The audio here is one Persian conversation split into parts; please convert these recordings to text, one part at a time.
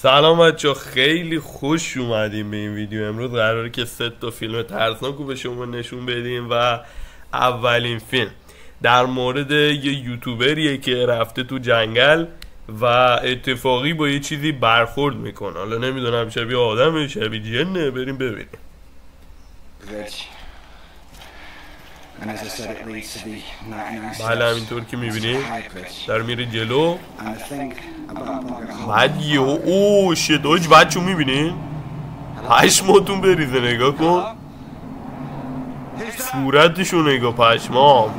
سلام بچه، خیلی خوش اومدیم به این ویدیو. امروز قراره که 3 تا فیلم ترسناک رو به شما نشون بدیم و اولین فیلم در مورد یه یوتیوبریه که رفته تو جنگل و اتفاقی با یه چیزی برخورد میکنه. حالا نمیدونم شبیه آدمه شبیه جنه، بریم ببینیم. بله همینطور که میبینید در میره جلو. بعد یه اوه شداج بچه میبینین پشماتون بریزه. نگاه کن صورتشو نگاه، پشمام.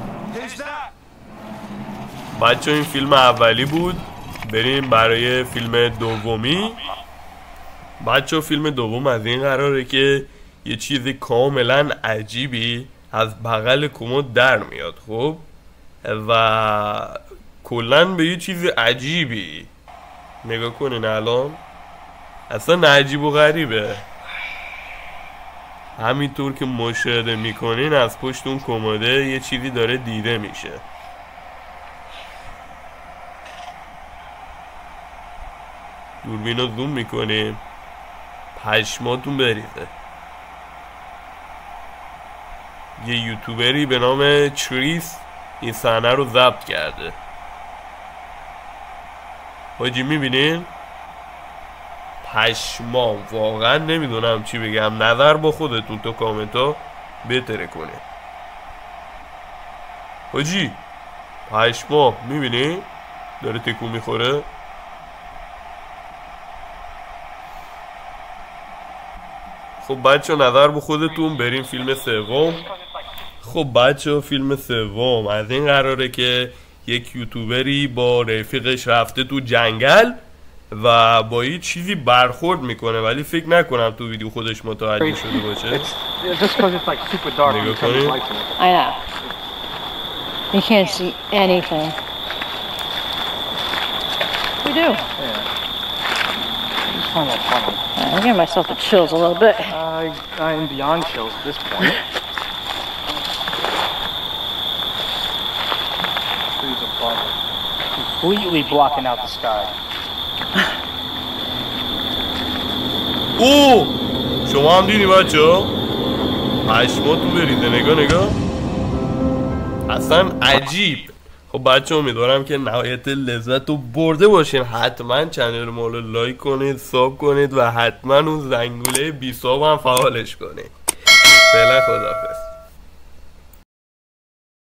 بچه این فیلم اولی بود، بریم برای فیلم دومی. بچه فیلم دوم از این قراره که یه چیز کاملا عجیبی از بغل کمد در میاد، خب، و کلن به یه چیز عجیبی نگاه کنین. الان اصلا عجیب و غریبه. همینطور که مشاهده میکنین از پشت اون کمده یه چیزی داره دیده میشه. دوربین رو زوم میکنیم، پشماتون بریزه. یه یوتیوبری به نام چریس این صحنه رو ضبط کرده. حاجی میبینین پشمام، واقعا نمیدونم چی بگم. نظر با خودتون تو کامنت ها بهتره کنه. حاجی پشمام میبینین داره تکون میخوره. خب بچه نظر با خودتون، بریم فیلم سوم. خب بچه فیلم سوم از این قراره که یک یوتیوبری با رفیقش رفته تو جنگل و با یه چیزی برخورد میکنه، ولی فکر نکنم تو ویدیو خودش متوجه شده باشه. نگاه کنید. I know. You can't see anything. We do. I'm giving myself the chills a little bit. I'm beyond chills at this point. Trees above it, completely blocking out the sky. اوه شما هم دیدی بچه ها؟ پشماتون بریده. نگاه اصلا عجیب. خب بچه امیدوارم که نهایت لذت رو برده باشین. حتما چنل ما رو لایک کنید، ساب کنید و حتما اون زنگوله بی ساب هم فعالش کنید. فعلا خداحافظ.